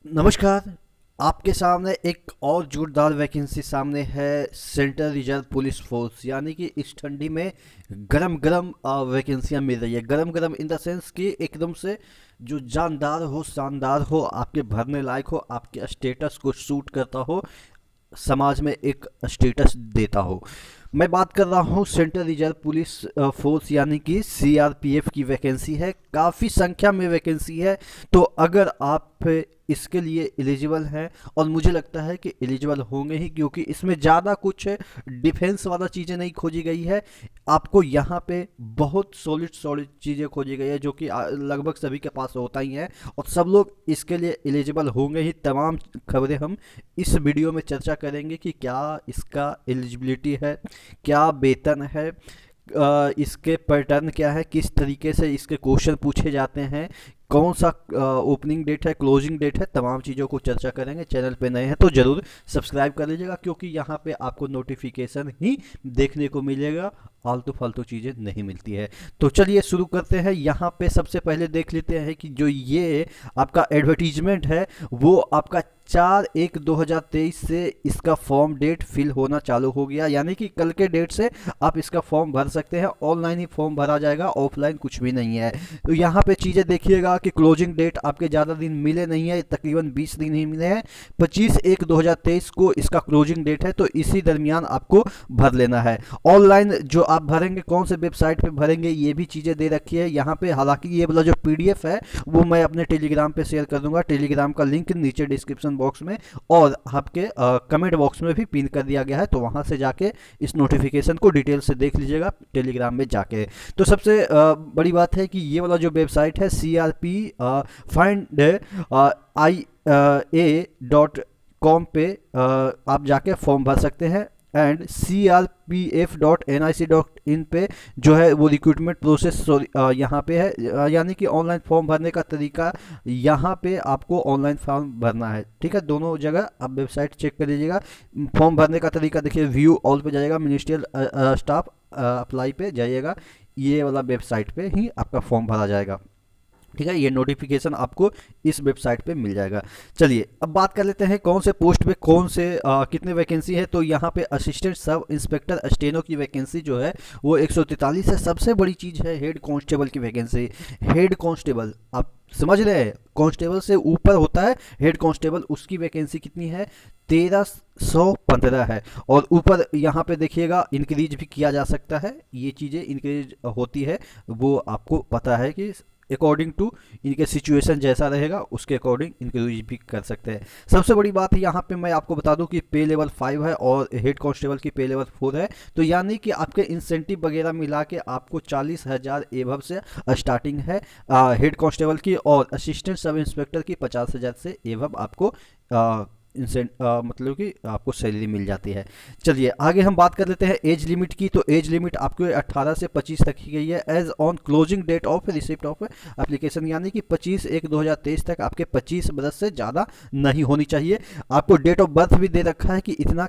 नमस्कार। आपके सामने एक और जोरदार वैकेंसी सामने है। सेंट्रल रिजर्व पुलिस फोर्स, यानी कि इस ठंडी में गरम गरम वैकेंसियां मिल रही है। गरम गरम इन द सेंस कि एकदम से जो जानदार हो, शानदार हो, आपके भरने लायक हो, आपके स्टेटस को सूट करता हो, समाज में एक स्टेटस देता हो। मैं बात कर रहा हूँ सेंट्रल रिजर्व पुलिस फोर्स यानी कि सीआरपीएफ की वैकेंसी है। काफ़ी संख्या में वैकेंसी है। तो अगर आप इसके लिए एलिजिबल हैं, और मुझे लगता है कि एलिजिबल होंगे ही, क्योंकि इसमें ज़्यादा कुछ डिफेंस वाला चीज़ें नहीं खोजी गई है। आपको यहाँ पे बहुत सॉलिड सॉलिड चीज़ें खोजी गई है जो कि लगभग सभी के पास होता ही है, और सब लोग इसके लिए एलिजिबल होंगे ही। तमाम खबरें हम इस वीडियो में चर्चा करेंगे कि क्या इसका एलिजिबिलिटी है, क्या वेतन है, इसके पैटर्न क्या है, किस तरीके से इसके क्वेश्चन पूछे जाते हैं, कौन सा ओपनिंग डेट है, क्लोजिंग डेट है, तमाम चीज़ों को चर्चा करेंगे। चैनल पे नए हैं तो ज़रूर सब्सक्राइब कर लीजिएगा, क्योंकि यहाँ पे आपको नोटिफिकेशन ही देखने को मिलेगा, आलतू फालतू चीज़ें नहीं मिलती है। तो चलिए शुरू करते हैं। यहाँ पे सबसे पहले देख लेते हैं कि जो ये आपका एडवर्टीजमेंट है वो आपका 4/1/2023 से इसका फॉर्म डेट फिल होना चालू हो गया, यानी कि कल के डेट से आप इसका फॉर्म भर सकते हैं। ऑनलाइन ही फॉर्म भरा जाएगा, ऑफलाइन कुछ भी नहीं है। तो यहाँ पे चीज़ें देखिएगा कि क्लोजिंग डेट आपके ज़्यादा दिन मिले नहीं है, तकरीबन 20 दिन ही मिले हैं। 25/1/2023 को इसका क्लोजिंग डेट है, तो इसी दरमियान आपको भर लेना है। ऑनलाइन जो आप भरेंगे, कौन से वेबसाइट पे भरेंगे, ये भी चीज़ें दे रखी है यहाँ पे। हालांकि ये वाला जो पीडीएफ है वो मैं अपने टेलीग्राम पे शेयर कर दूंगा। टेलीग्राम का लिंक नीचे डिस्क्रिप्शन बॉक्स में और आपके कमेंट बॉक्स में भी पिन कर दिया गया है, तो वहाँ से जाके इस नोटिफिकेशन को डिटेल से देख लीजिएगा टेलीग्राम में जाके। तो सबसे बड़ी बात है कि ये वाला जो वेबसाइट है CRP फाइंड IA.com पे आप जाके फॉर्म भर सकते हैं। एंड CRPF.nic.in पे जो है वो रिक्रूटमेंट प्रोसेस यहाँ पे है, यानी कि ऑनलाइन फॉर्म भरने का तरीका। यहाँ पे आपको ऑनलाइन फॉर्म भरना है, ठीक है। दोनों जगह आप वेबसाइट चेक कर लीजिएगा। फॉर्म भरने का तरीका देखिए, व्यू ऑल पे जाइएगा, मिनिस्ट्रियल स्टाफ अप्लाई पे जाइएगा, ये वाला वेबसाइट पे ही आपका फॉर्म भरा जाएगा, ठीक है। ये नोटिफिकेशन आपको इस वेबसाइट पे मिल जाएगा। चलिए अब बात कर लेते हैं कौन से पोस्ट पे कौन से कितने वैकेंसी है। तो यहाँ पे असिस्टेंट सब इंस्पेक्टर स्टेनो की वैकेंसी जो है वो 143 है। सबसे बड़ी चीज़ है हेड कांस्टेबल की वैकेंसी। हेड कांस्टेबल आप समझ रहे हैं, कांस्टेबल से ऊपर होता है हेड कांस्टेबल, उसकी वैकेंसी कितनी है, 1315 है। और ऊपर यहाँ पे देखिएगा इंक्रीज भी किया जा सकता है, ये चीज़ें इंक्रीज होती है, वो आपको पता है कि अकॉर्डिंग टू इनके सिचुएशन जैसा रहेगा उसके अकॉर्डिंग इंक्रीज भी कर सकते हैं। सबसे बड़ी बात यहाँ पे मैं आपको बता दूं कि पे लेवल 5 है और हेड कांस्टेबल की पे लेवल 4 है। तो यानी कि आपके इंसेंटिव वगैरह मिला के आपको 40,000 एभव से स्टार्टिंग है हेड कांस्टेबल की, और असिस्टेंट सब इंस्पेक्टर की 50,000 से एभव आपको मतलब कि आपको सैलरी मिल जाती है। चलिए आगे हम बात कर लेते हैं एज लिमिट की। तो एज लिमिट आपको 18 से 25 तक की गई है as on closing date of receipt of application, यानी कि 25/1/2023 तक आपके 25 बरस से ज़्यादा नहीं होनी चाहिए। आपको डेट ऑफ बर्थ भी दे रखा है कि इतना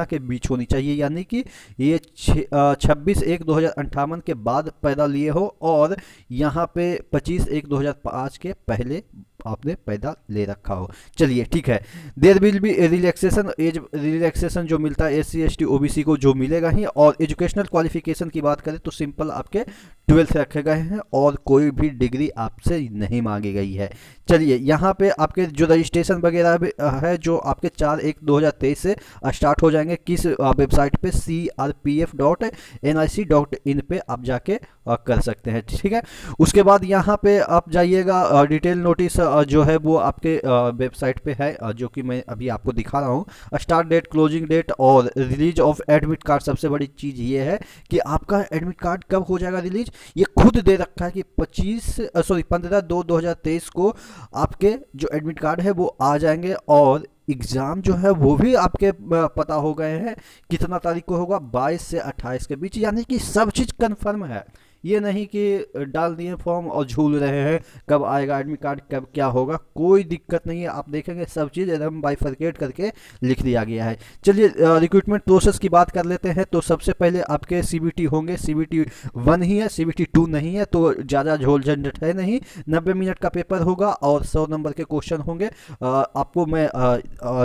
के बीच होनी चाहिए, यानी कि ये 26/1/2058 के बाद पैदा लिए हो, और यहाँ पे 25/1/2005 के पहले आपने पैदा ले रखा हो। चलिए ठीक है। There will be relaxation, as relaxation जो मिलता है SC ST OBC को जो मिलेगा ही। और एजुकेशनल क्वालिफिकेशन की बात करें तो सिंपल आपके 12th रखे गए हैं और कोई भी डिग्री आपसे नहीं मांगी गई है। चलिए यहाँ पे आपके जो रजिस्ट्रेशन वगैरह भी है जो आपके 4/1/2023 से स्टार्ट हो जाएंगे। किस वेबसाइट पे, CRPF.nic.in पे आप जाके कर सकते हैं, ठीक है। उसके बाद यहाँ पे आप जाइएगा, डिटेल नोटिस जो है वो आपके वेबसाइट पे है, जो कि मैं अभी आपको दिखा रहा हूँ। स्टार्ट डेट, क्लोजिंग डेट और रिलीज ऑफ एडमिट कार्ड। सबसे बड़ी चीज़ ये है कि आपका एडमिट कार्ड कब हो जाएगा रिलीज, ये खुद दे रखा है कि 15/2/2023 को आपके जो एडमिट कार्ड है वो आ जाएंगे। और एग्ज़ाम जो है वो भी आपके पता हो गए हैं कितना तारीख को होगा, 22 से 28 के बीच, यानी कि सब चीज़ कन्फर्म है। ये नहीं कि डाल दिए फॉर्म और झूल रहे हैं कब आएगा एडमिट कार्ड, कब क्या होगा, कोई दिक्कत नहीं है। आप देखेंगे सब चीज़ एकदम बाइफरकेट करके लिख दिया गया है। चलिए रिक्रूटमेंट प्रोसेस की बात कर लेते हैं। तो सबसे पहले आपके सीबीटी होंगे, सीबीटी 1 ही है, सीबीटी 2 नहीं है, तो ज़्यादा झोल झंझट है नहीं। 90 मिनट का पेपर होगा और 100 नंबर के क्वेश्चन होंगे। आपको मैं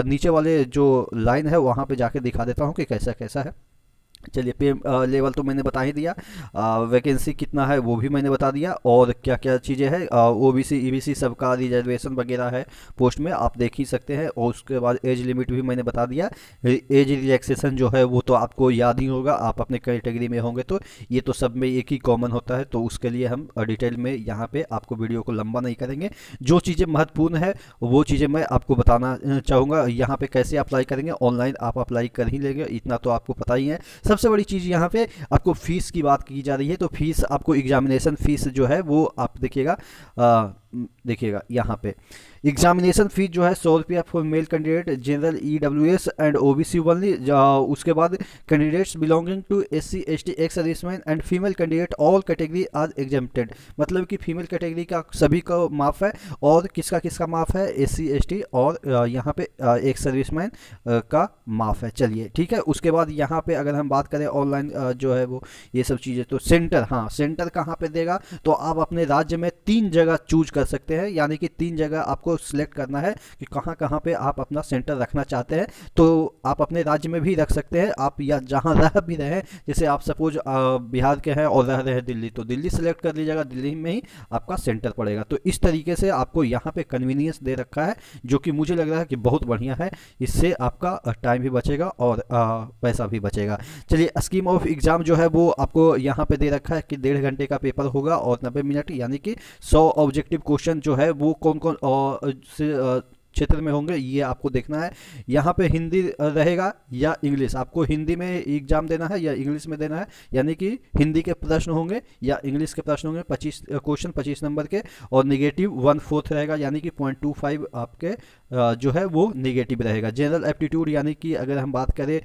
नीचे वाले जो लाइन है वहाँ पे जाके दिखा देता हूँ कि कैसा कैसा है। चलिए पे लेवल तो मैंने बता ही दिया, वैकेंसी कितना है वो भी मैंने बता दिया, और क्या क्या चीज़ें हैं, ओबीसी ईबीसी सबका रिजर्वेशन वगैरह है पोस्ट में, आप देख ही सकते हैं। और उसके बाद एज लिमिट भी मैंने बता दिया। एज रिलैक्सेशन जो है वो तो आपको याद ही होगा, आप अपने कैटेगरी में होंगे तो ये तो सब में एक ही कॉमन होता है, तो उसके लिए हम डिटेल में यहाँ पे आपको वीडियो को लंबा नहीं करेंगे। जो चीज़ें महत्वपूर्ण है वो चीज़ें मैं आपको बताना चाहूँगा। यहाँ पे कैसे अप्लाई करेंगे, ऑनलाइन आप अप्लाई कर ही लेंगे, इतना तो आपको पता ही है। सबसे बड़ी चीज़ यहाँ पे आपको फीस की बात की जा रही है, तो फीस आपको एग्जामिनेशन फीस जो है वो आप देखिएगा यहाँ पे एग्जामिनेशन फीस जो है 100 रुपया for male candidate general EWS and OBC only. उसके बाद candidates belonging to SC ST ex serviceman and female candidate all category are exempted, मतलब कि फीमेल कैटेगरी का सभी का माफ़ है, और किसका किसका माफ़ है, एससी एसटी और यहाँ पे एक्स सर्विसमैन का माफ़ है। चलिए ठीक है। उसके बाद यहाँ पे अगर हम बात करें ऑनलाइन जो है वो ये सब चीज़ें, तो सेंटर, हाँ सेंटर कहाँ पे देगा, तो आप अपने राज्य में 3 जगह चूज कर सकते हैं, यानी कि 3 जगह आपको सिलेक्ट करना है कि कहाँ कहाँ पे आप अपना सेंटर रखना चाहते हैं। तो आप अपने राज्य में भी रख सकते हैं, आप या जहाँ रह भी रहे हैं, जैसे आप सपोज बिहार के हैं और रह रहे हैं दिल्ली, तो दिल्ली सेलेक्ट कर लीजिएगा, दिल्ली में ही आपका सेंटर पड़ेगा। तो इस तरीके से आपको यहाँ पे कन्वीनियंस दे रखा है, जो कि मुझे लग रहा है कि बहुत बढ़िया है। इससे आपका टाइम भी बचेगा और पैसा भी बचेगा। चलिए स्कीम ऑफ एग्ज़ाम जो है वो आपको यहाँ पे दे रखा है कि 1.5 घंटे का पेपर होगा और 90 मिनट, यानी कि 100 ऑब्जेक्टिव क्वेश्चन जो है वो कौन कौन से क्षेत्र में होंगे ये आपको देखना है। यहाँ पे हिंदी रहेगा या इंग्लिश, आपको हिंदी में एग्जाम देना है या इंग्लिश में देना है, यानी कि हिंदी के प्रश्न होंगे या इंग्लिश के प्रश्न होंगे। 25 क्वेश्चन 25 नंबर के, और निगेटिव 1/4 रहेगा, यानी कि 0.25 आपके जो है वो निगेटिव रहेगा। जनरल एप्टीट्यूड, यानी कि अगर हम बात करें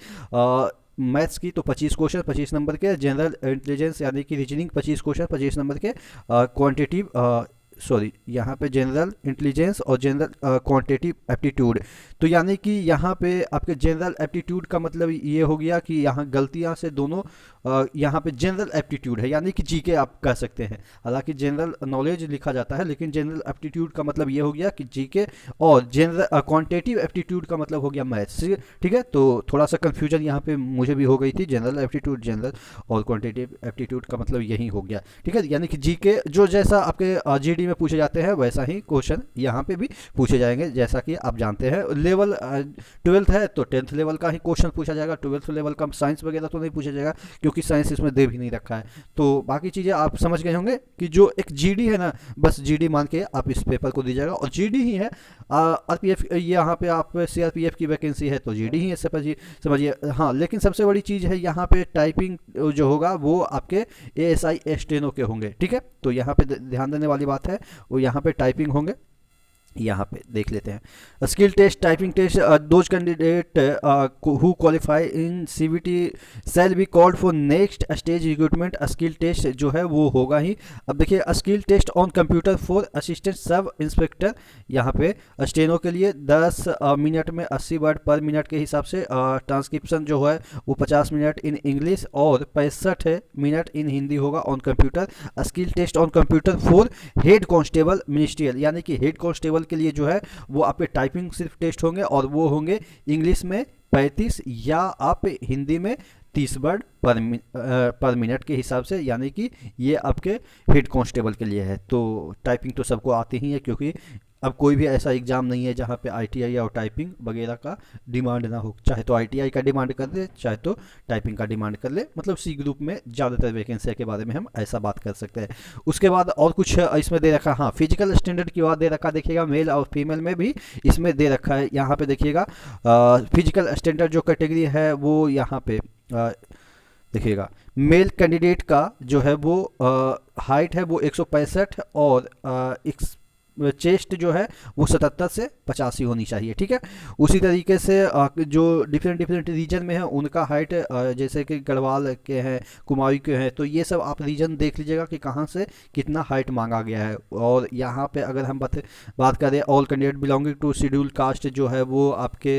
मैथ्स की, तो 25 क्वेश्चन 25 नंबर के। जनरल इंटेलिजेंस यानी कि रीजनिंग 25 क्वेश्चन 25 नंबर के। क्वांटिटिव यहाँ पे जनरल इंटेलिजेंस और जनरल क्वांटिटेटिव एप्टीट्यूड, तो यानी कि यहाँ पे आपके जनरल एप्टीट्यूड का मतलब ये हो गया कि यहाँ गलतियाँ से दोनों यहाँ पे जनरल एप्टीट्यूड है, यानी कि जीके आप कह सकते हैं। हालांकि जनरल नॉलेज लिखा जाता है, लेकिन जनरल एप्टीट्यूड का मतलब ये हो गया कि जीके, और जनरल क्वांटिटेटिव एप्टीट्यूड का मतलब हो गया मैथ्स। ठीक है, तो थोड़ा सा कन्फ्यूजन यहाँ पे मुझे भी हो गई थी। जनरल एप्टीट्यूड जनरल और क्वांटिटेटिव एप्टीट्यूड का मतलब यही हो गया। ठीक है, यानी कि जीके जो जैसा आपके जीडी में पूछे जाते हैं वैसा ही क्वेश्चन यहाँ पे भी पूछे जाएंगे, जैसा कि आप जानते हैं। लेवल 12th है तो 10th लेवल का ही क्वेश्चन पूछा जाएगा, 12th लेवल का साइंस वगैरह तो नहीं पूछा जाएगा, क्योंकि साइंस इसमें दे भी नहीं रखा है। तो बाकी चीज़ें आप समझ गए होंगे कि जो एक जीडी है ना, बस जीडी मान के आप इस पेपर को दीजिएगा, और जीडी ही है। आरपीएफ यहाँ पे आप सीआरपीएफ की वैकेंसी है तो जीडी ही है, समझिए। हाँ, लेकिन सबसे बड़ी चीज़ है यहाँ पे टाइपिंग जो होगा वो आपके एएसआई स्टेनो के होंगे। ठीक है, तो यहाँ पे ध्यान देने वाली बात है, वो यहाँ पे टाइपिंग होंगे। यहाँ पे देख लेते हैं skill test, typing test. Those candidate who qualify in CBT shall be called for next stage recruitment. Skill test जो है वो होगा ही। अब देखिए skill test on computer for assistant sub inspector, यहाँ पे स्टेनो के लिए 10 मिनट में 80 वर्ड पर मिनट के हिसाब से। ट्रांसक्रिप्शन जो है वो 50 मिनट इन इंग्लिश और 65 मिनट इन हिंदी होगा on computer. Skill test on computer for head constable ministerial, यानी कि हेड कांस्टेबल के लिए जो है वो आपके टाइपिंग सिर्फ टेस्ट होंगे, और वो होंगे इंग्लिश में 35 या आप हिंदी में 30 वर्ड पर मिनट के हिसाब से, यानी कि ये आपके हेड कांस्टेबल के लिए है। तो टाइपिंग तो सबको आती ही है, क्योंकि अब कोई भी ऐसा एग्ज़ाम नहीं है जहाँ पे आईटीआई और टाइपिंग वगैरह का डिमांड ना हो। चाहे तो आईटीआई का डिमांड कर ले, चाहे तो टाइपिंग का डिमांड कर ले, मतलब सी ग्रुप में ज़्यादातर वैकेंसी के बारे में हम ऐसा बात कर सकते हैं। उसके बाद और कुछ इसमें दे रखा, हाँ फिजिकल स्टैंडर्ड की बात दे रखा, देखिएगा मेल और फीमेल में भी इसमें दे रखा है। यहाँ पे देखिएगा फिजिकल स्टैंडर्ड जो कैटेगरी है वो यहाँ पे देखिएगा मेल कैंडिडेट का जो है वो हाइट है वो 165 और चेस्ट जो है वो 77 से 85 होनी चाहिए, ठीक है। उसी तरीके से जो डिफरेंट डिफरेंट रीजन में है उनका हाइट, जैसे कि गढ़वाल के हैं, कुमाऊं के हैं, तो ये सब आप रीजन देख लीजिएगा कि कहाँ से कितना हाइट मांगा गया है। और यहाँ पे अगर हम बात करें all candidate belonging to schedule caste जो है वो आपके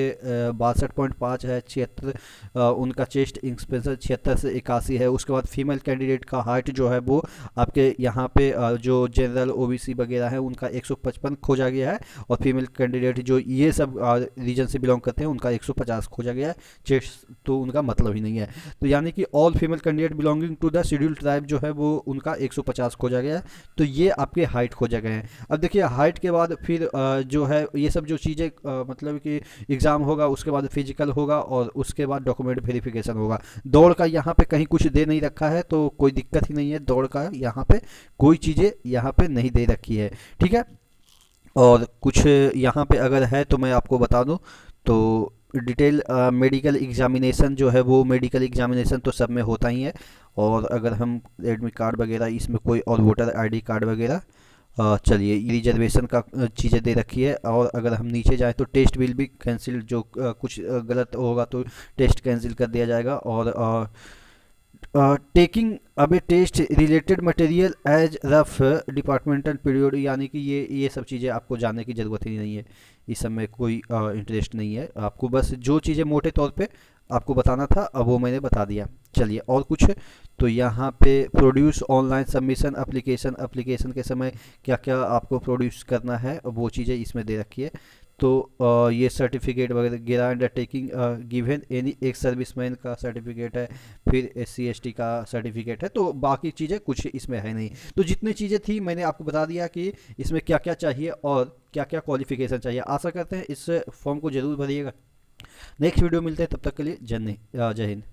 62.5 है, 76 उनका चेस्ट एक्सपेंसर 76 से 81 है। उसके बाद फीमेल कैंडिडेट का हाइट जो है वो आपके यहाँ पे जो जनरल ओबीसी वगैरह है उनका 155 खोजा गया है, और फीमेल कैंडिडेट जो ये सब रीजन से बिलोंग करते हैं उनका 150 खोजा गया है। चेस्ट तो उनका मतलब ही नहीं है। तो यानी कि all female candidate belonging to the schedule tribe जो है वो उनका 150 खोजा गया है। तो ये आपके हाइट खोजा गए हैं। अब देखिए हाइट के बाद फिर जो है ये सब जो चीज़ें मतलब कि एग्ज़ाम होगा, उसके बाद फिजिकल होगा, और उसके बाद डॉक्यूमेंट वेरिफिकेशन होगा। दौड़ का यहाँ पे कहीं कुछ दे नहीं रखा है, तो कोई दिक्कत ही नहीं है। दौड़ का यहाँ पे कोई चीज़ें यहाँ पे नहीं दे रखी है, ठीक है। और कुछ यहाँ पे अगर है तो मैं आपको बता दूँ, तो डिटेल मेडिकल एग्जामिनेशन जो है वो मेडिकल एग्जामिनेशन तो सब में होता ही है। और अगर हम एडमिट कार्ड वगैरह इसमें कोई और वोटर आईडी कार्ड वगैरह, चलिए रिजर्वेशन का चीज़ें दे रखी है। और अगर हम नीचे जाएँ तो टेस्ट विल भी कैंसिल, जो कुछ गलत होगा तो टेस्ट कैंसिल कर दिया जाएगा। और टेकिंग अबे test related material as rough departmental period, यानी कि ये सब चीज़ें आपको जानने की ज़रूरत ही नहीं है। इस सब में कोई इंटरेस्ट नहीं है आपको, बस जो चीज़ें मोटे तौर पे आपको बताना था अब वो मैंने बता दिया। चलिए और कुछ, तो यहाँ पे produce online submission application, application के समय क्या क्या आपको प्रोड्यूस करना है वो चीज़ें इसमें दे रखी है। तो ये सर्टिफिकेट वगैरह अंडरटेकिंग गिवन एनी एक सर्विसमैन का सर्टिफिकेट है, फिर SC ST का सर्टिफिकेट है, तो बाकी चीज़ें कुछ इसमें है नहीं। तो जितनी चीज़ें थी मैंने आपको बता दिया कि इसमें क्या क्या चाहिए और क्या क्या क्वालिफिकेशन चाहिए। आशा करते हैं इस फॉर्म को ज़रूर भरिएगा। नेक्स्ट वीडियो मिलते हैं, तब तक के लिए जय हिंद।